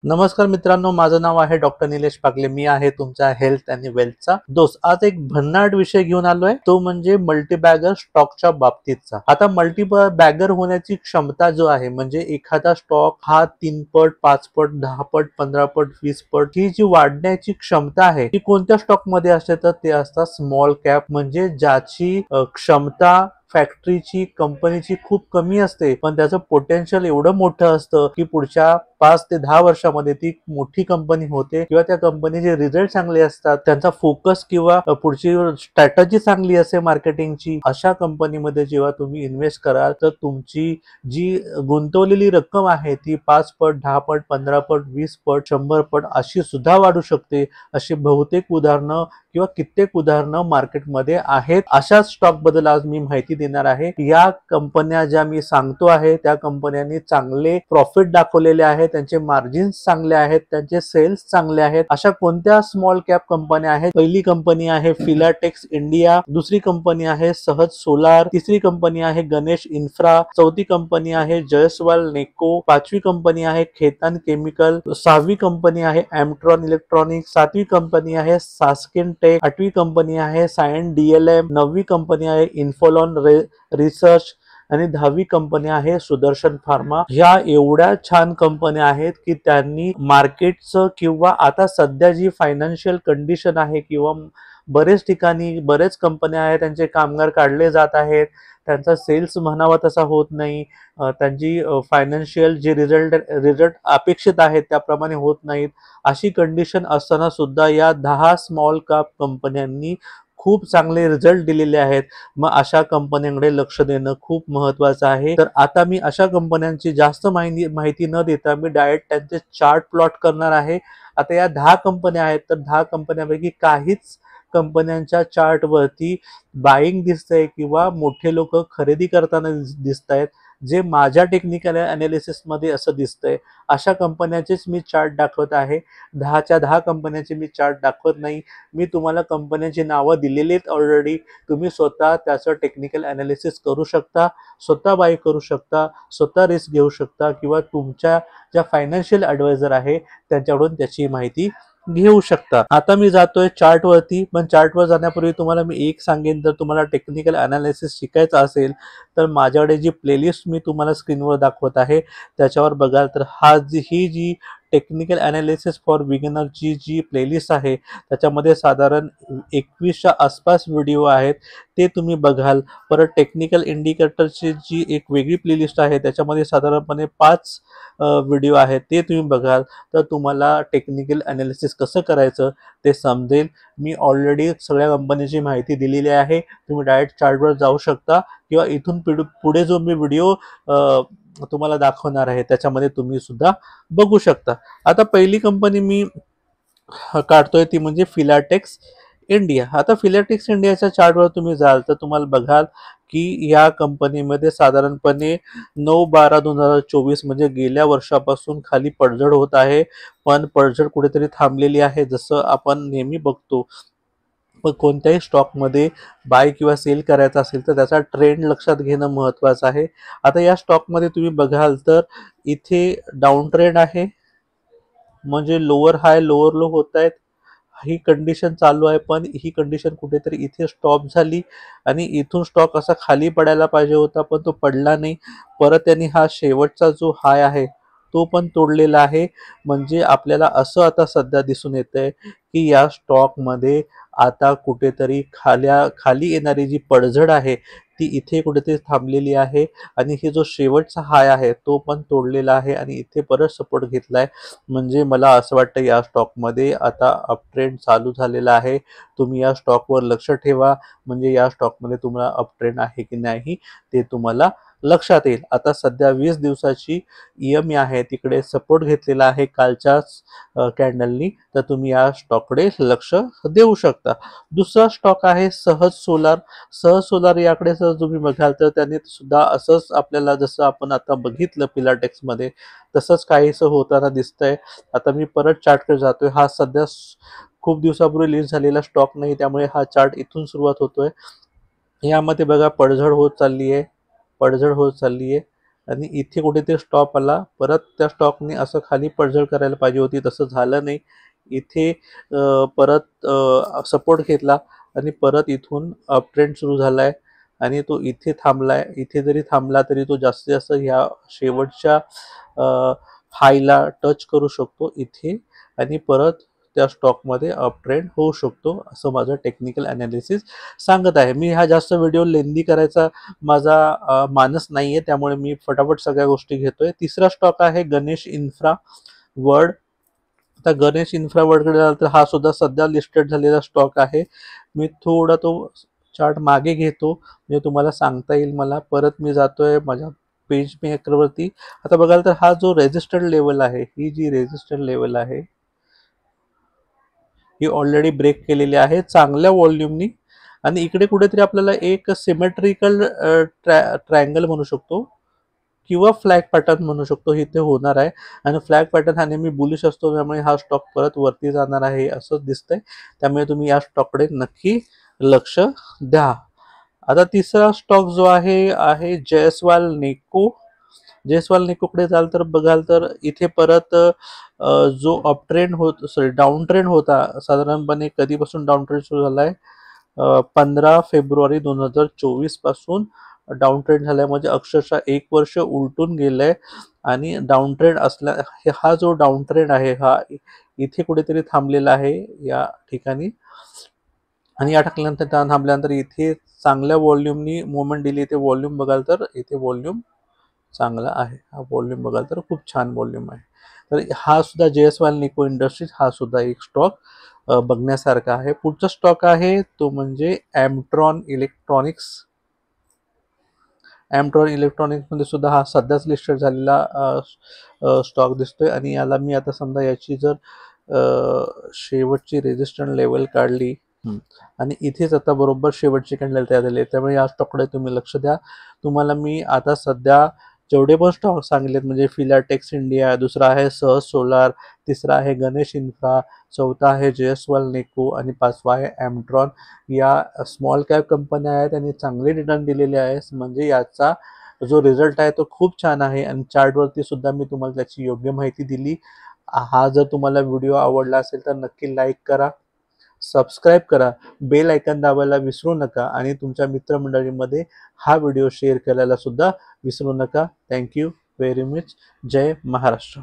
नमस्कार मित्रांनो, माझं नाव आहे डॉक्टर निलेश पागले. मी आहे तुमचा हेल्थ आणि वेल्थचा दोस्त. आज एक भन्नाट विषय घेऊन आलोय, तो म्हणजे मल्टीबॅगर स्टॉकच्या बाबतीतचा. आता मल्टीबॅगर होण्याची क्षमता जो आहे, म्हणजे एखादा स्टॉक हा 3 पट, 5 पट, 10 पट, 15 पट, 20 पट ही जी वाढण्याची क्षमता आहे ती कोणत्या स्टॉक मध्ये असते, तर ते असतात स्मॉल कॅप, म्हणजे ज्याची क्षमता फॅक्टरीची कंपनीची खूप कमी असते, पण त्याचं पोटेन्शियल एवढं मोठं असतं की पुढच्या 5 ते 10 वर्षामध्ये ती मोठी कंपनी होते, किंवा त्या कंपनीचे रिझल्ट चांगले असतात, त्यांचा फोकस किंवा पुढची स्ट्रॅटजी चांगली असते मार्केटिंगची. अशा कंपनीमध्ये जेव्हा तुम्ही इन्व्हेस्ट कराल, तर तुमची जी गुंतवलेली रक्कम आहे ती 5 पट, 10 पट, 15 पट, 20 पट, 100 पट अशी सुद्धा वाढू शकते. अशी बहुतेक उदाहरणं किंवा कित्येक उदाहरणं मार्केटमध्ये आहेत. अशाच स्टॉक बद्दल आज मी माहिती देणार आहे. या कंपन्या ज्या मी सांगतो आहे त्या कंपन्यांनी चांगले प्रॉफिट दाखवलेले आहेत, त्यांचे मार्जिन्स चांगले आहेत, त्यांचे सेल्स चांगले आहेत. अशा कोणत्या स्मॉल कॅप कंपन्या आहेत? पहिली कंपनी आहे फिलाटेक्स इंडिया, दुसरी कंपनी आहे सहज सोलार, तिसरी कंपनी आहे गणेश इन्फ्रा, चौथी कंपनी आहे जयस्वाल नेको, पाचवी कंपनी आहे खेतान केमिकल, सहावी कंपनी आहे एमट्रॉन इलेक्ट्रॉनिक्स, सातवी कंपनी आहे सास्किन टेक, आठवी कंपनी आहे सायन डीएलएम, नववी कंपनी आहे इन्फोलॉन रिसर्च आणि 10वी कंपनी आहे सुदर्शन फार्मा. ह्या एवढ्या छान कंपन्या आहेत की त्यांनी मार्केटचं किंवा आता सध्या जी फायनान्शियल कंडिशन आहे, किंवा बरेच ठिकाणी बरेच कंपन्या आहेत त्यांचे कामगार काढले जात आहेत, त्यांचा सेल्स म्हणावा तसा होत नाही, त्यांची फायनान्शियल जे रिझल्ट अपेक्षित आहेत त्याप्रमाणे होत नाहीत. अशी कंडिशन असताना सुद्धा या 10 स्मॉल कॅप कंपन्यांनी खूप चांगले रिझल्ट दिलेले आहेत. मग अशा कंपन्यांकडे लक्ष देणं खूप महत्वाचं आहे. तर आता मी अशा कंपन्यांची जास्त माहिती न देता मी डायरेक्ट त्यांचे चार्ट प्लॉट करणार आहे. आता या 10 कंपन्या आहेत, तर 10 कंपन्यांपैकी काहीच कंपन्यांच्या चार्टवरती बाईंग दिसतंय किंवा मोठे लोक खरेदी करताना दिसत आहेत, जे माझ्या टेक्निकल अनालिसिसमध्ये असं दिसतंय. अशा कंपन्यांचेच मी चार्ट दाखवत आहे. 10च्या 10 कंपन्यांचे मी चार्ट दाखवत नाही. मी तुम्हाला कंपन्यांची नावं दिलेली आहेत ऑलरेडी. तुम्ही स्वतः त्याचं टेक्निकल अनालिसिस करू शकता, स्वतः बाय करू शकता, स्वतः रिस्क घेऊ शकता, किंवा तुमच्या ज्या फायनान्शियल ॲडवायझर आहे त्यांच्याकडून त्याची माहिती घेऊ शकता. आता मी जातोय चार्टवरती, पण चार्टवर जाण्यापूर्वी तुम्हाला मी एक सांगेन, जर तुम्हाला टेक्निकल अनालिसिस शिकायचं असेल तर माझ्याकडे जी प्लेलिस्ट मी तुम्हाला स्क्रीनवर दाखवत आहे त्याच्यावर बघाल तर ही जी टेक्निकल अनालिसिस फॉर बिगिनरची जी प्लेलिस्ट आहे त्याच्यामध्ये साधारण 21च्या आसपास व्हिडिओ आहेत, ते तुम्ही बघाल. परत टेक्निकल इंडिकेटरची जी एक वेगळी प्लेलिस्ट आहे त्याच्यामध्ये साधारणपणे 5 व्हिडिओ आहेत, ते तुम्ही बघाल. तर तुम्हाला टेक्निकल अनालिसिस कसं करायचं ते समजेल. मी ऑलरेडी सगळ्या कंपनीची माहिती दिलेली आहे. तुम्ही डायरेक्ट चार्टवर जाऊ शकता, किंवा इथून पुढे जो मी व्हिडिओ तुम्हाला दाखवणार आहे त्याच्यामध्ये तुम्ही सुद्धा बघू शकता. आता पहिली कंपनी मी काढतोय ती म्हणजे फिलाटेक्स इंडिया. आता फिलाटेक्स इंडियाच्या चार्टवर तुम्ही जाल तर तुम्हाला बघाल की या कंपनीमध्ये साधारणपणे 9/12/2024 म्हणजे गेल्या वर्षापासून खाली पडझड होत आहे, पण पडझड कुठेतरी थांबलेली आहे. जसं आपण नेहमी बघतो, पण कोणत्याही स्टॉकमध्ये बाय किंवा सेल करायचा असेल तर त्याचा ट्रेंड लक्षात घेणं महत्त्वाचं आहे. आता या स्टॉकमध्ये तुम्ही बघाल तर इथे डाऊन ट्रेंड आहे, म्हणजे लोअर हाय लोअर लो होत आहेत, ही कंडिशन चालू आहे. पण ही कंडिशन कुठेतरी इथे स्टॉप झाली आणि इथून स्टॉक असा खाली पडायला पाहिजे होता, पण तो पडला नाही. परत त्यांनी हा शेवटचा जो हाय आहे तो पण तोडलेला आहे. म्हणजे आपल्याला असं आता सध्या दिसून येतंय की या स्टॉकमध्ये आता कुठेतरी खाली येणारी जी पडझड आहे ती इथे कुठेतरी थांबलेली आहे, आणि हे जो शेवटचा हाय आहे तो पण तोडलेला आहे आणि इथे परत सपोर्ट घेतलाय. म्हणजे मला असं वाटतं या स्टॉकमध्ये आता अपट्रेंड चालू झालेला आहे. तुम्ही या स्टॉकवर लक्ष ठेवा, म्हणजे या स्टॉकमध्ये तुम्हाला अपट्रेंड आहे की नाही ते तुम्हाला लक्षात येईल. आता सध्या 20 दिवसाची EMA आहे, तिकडे सपोर्ट घेतलेला आहे कालच्याच कॅन्डलनी, तर तुम्ही या स्टॉककडे लक्ष देऊ शकता. दुसरा स्टॉक आहे सहज सोलार. सहज सोलार याकडे जर तुम्ही बघाल तर त्यांनी सुद्धा असंच आपल्याला, जसं आपण आता बघितलं फिलाटेक्समध्ये, तसंच काहीसं होताना दिसतंय. आता मी परत चार्टकडे जातोय. हा सध्या खूप दिवसापूर्वी लिस्ट झालेला स्टॉक नाही, त्यामुळे हा चार्ट इथून सुरुवात होतोय. यामध्ये बघा पडझड होत चालली आहे, पडझड होत चालली आहे, आणि इथे कुठेतरी स्टॉप आला. परत त्या स्टॉकने असं खाली पडझड करायला पाहिजे होती, तसं झालं नाही. इथे परत सपोर्ट घेतला आणि परत इथून अप ट्रेंड सुरू झालाय आणि तो इथे थांबलाय. इथे जरी थांबला तरी तो जास्तीत जास्त ह्या शेवटच्या हायला टच करू शकतो इथे आणि परत त्या स्टॉकमध्ये अप ट्रेंड होऊ शकतो, असं माझं टेक्निकल अनालिसिस सांगत आहे. मी हा जास्त व्हिडिओ लेंदी करायचा माझा मानस नाहीये, त्यामुळे मी फटाफट सगळ्या गोष्टी घेतोय. तिसरा स्टॉक आहे गणेश इन्फ्रा वर्ल्ड. आता गणेश इन्फ्रा वर्ल्डकडे झालं तर हा सुद्धा सध्या लिस्टेड झालेला स्टॉक आहे. मी थोडा तो चार्ट मागे घेतो म्हणजे तुम्हाला सांगता येईल मला. परत मी जातोय माझ्या पेज मेकरवरती. आता बघाल तर हा जो रेजिस्टर्ड लेवल आहे, ही जी रेजिस्टर्ड लेवल आहे ही ऑलरेडी ब्रेक केलेली आहे चांगल्या व्हॉल्यूमनी आणि इकडे कुठेतरी आपल्याला एक सिमेट्रिकल ट्रायंगल म्हणू शकतो किंवा फ्लॅग पॅटर्न म्हणू शकतो, इथे होणार आहे. आणि फ्लॅग पॅटर्न हा नेहमी बुलिश असतो, त्यामुळे हा स्टॉक परत वरती जाणार आहे असं दिसतंय. त्यामुळे तुम्ही या स्टॉककडे नक्की लक्ष द्या. आता तिसरा स्टॉक जो आहे जयस्वाल नेको. जयस्वाल नेकोकडे जाल तर बघाल तर इथे परत जो अप ट्रेंड डाऊन ट्रेंड होता, साधारणपणे कधीपासून डाऊन ट्रेंड सुरू झालाय 15 फेब्रुवारी 2024 पासून डाऊन ट्रेंड झालाय. म्हणजे अक्षरशः 1 वर्ष उलटून गेलंय आणि डाऊन ट्रेंड असल्या हा जो डाऊन ट्रेंड आहे हा इथे कुठेतरी थांबलेला आहे या ठिकाणी आणि या टाकल्यानंतर थांबल्यानंतर इथे चांगल्या व्हॉल्यूमनी मुवमेंट दिली. इथे व्हॉल्यूम बघाल तर इथे व्हॉल्यूम चांगला आहे. हा व्हॉल्यूम बघाल तर खूप छान व्हॉल्यूम आहे. तर हा सुद्धा जयस्वाल निको इंडस्ट्रीज हा सुद्धा एक स्टॉक बघण्यासारखा आहे. पुढचा स्टॉक आहे तो म्हणजे एमट्रॉन इलेक्ट्रॉनिक्स. एमट्रॉन इलेक्ट्रॉनिक्समध्ये सुद्धा हा सध्याच लिस्टेड झालेला स्टॉक दिसतोय आणि याला मी आता समजा याची जर शेवटची रेजिस्टन्स लेवल काढली आणि इथेच आता बरोबर शेवटची कॅन्डल तयार झाली, त्यामुळे या स्टॉककडे तुम्ही लक्ष द्या. तुम्हाला मी आता सध्या जेवढे पण स्टॉक सांगितलेत म्हणजे फिलाटेक्स इंडिया, दुसरा आहे सहज सोलार, तिसरा आहे गणेश इन्फ्रा, चौथा आहे जयस्वाल नेको आणि पाचवा आहे एमट्रॉन. या स्मॉल कॅप कंपन्या आहेत आणि चांगले रिटर्न दिलेले आहेत. म्हणजे याचा जो रिझल्ट आहे तो खूप छान आहे आणि चार्टवरती सुद्धा मी तुम्हाला त्याची योग्य माहिती दिली. हा जर तुम्हाला व्हिडिओ आवडला असेल तर नक्की लाईक करा, सबस्क्राईब करा, बेल आयकॉन दाबायला विसरू नका आणि तुमच्या मित्रमंडळीमध्ये हा व्हिडिओ शेअर करायला सुद्धा विसरू नका. Thank you very much. जय महाराष्ट्र.